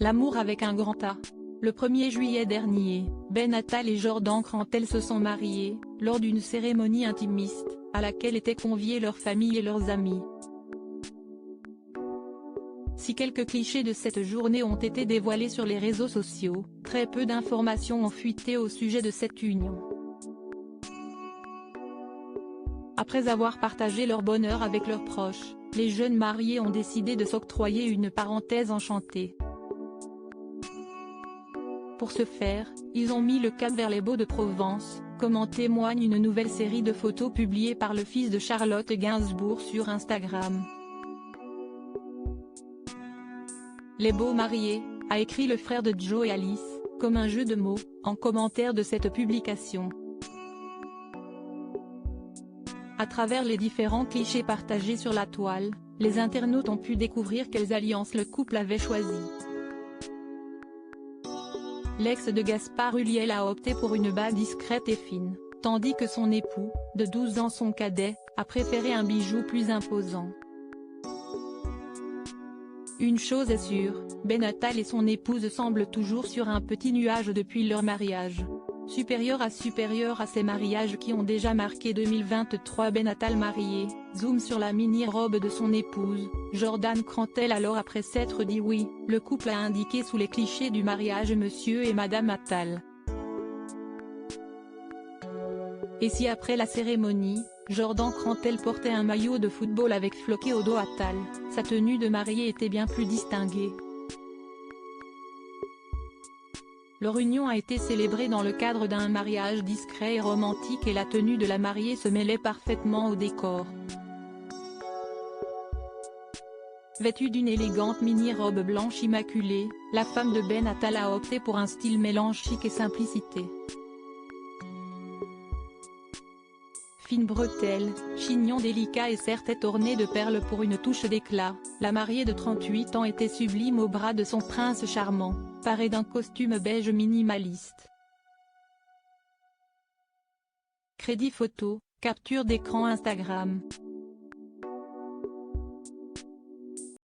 L'amour avec un grand A. Le 1er juillet dernier, Ben Attal et Jordan Crantel se sont mariés, lors d'une cérémonie intimiste, à laquelle étaient conviés leurs familles et leurs amis. Si quelques clichés de cette journée ont été dévoilés sur les réseaux sociaux, très peu d'informations ont fuité au sujet de cette union. Après avoir partagé leur bonheur avec leurs proches, les jeunes mariés ont décidé de s'octroyer une parenthèse enchantée. Pour ce faire, ils ont mis le cap vers les Baux-de-Provence, comme en témoigne une nouvelle série de photos publiées par le fils de Charlotte Gainsbourg sur Instagram. Les beaux mariés, a écrit le frère de Joe et Alice, comme un jeu de mots, en commentaire de cette publication. À travers les différents clichés partagés sur la toile, les internautes ont pu découvrir quelles alliances le couple avait choisies. L'ex de Gaspard Ulliel a opté pour une bague discrète et fine, tandis que son époux, de 12 ans son cadet, a préféré un bijou plus imposant. Une chose est sûre, Ben Attal et son épouse semblent toujours sur un petit nuage depuis leur mariage. Supérieur à ces mariages qui ont déjà marqué 2023. Ben Attal marié, zoom sur la mini-robe de son épouse, Jordan Crantel. Alors après s'être dit oui, le couple a indiqué sous les clichés du mariage Monsieur et Madame Attal. Et si après la cérémonie, Jordan Crantel portait un maillot de football avec floqué au dos Attal, sa tenue de mariée était bien plus distinguée. Leur union a été célébrée dans le cadre d'un mariage discret et romantique et la tenue de la mariée se mêlait parfaitement au décor. Vêtue d'une élégante mini-robe blanche immaculée, la femme de Ben Attal a opté pour un style mélange chic et simplicité. Fine bretelle, chignon délicat et serre-tête ornée de perles pour une touche d'éclat, la mariée de 38 ans était sublime au bras de son prince charmant, parée d'un costume beige minimaliste. Crédit photo, capture d'écran Instagram.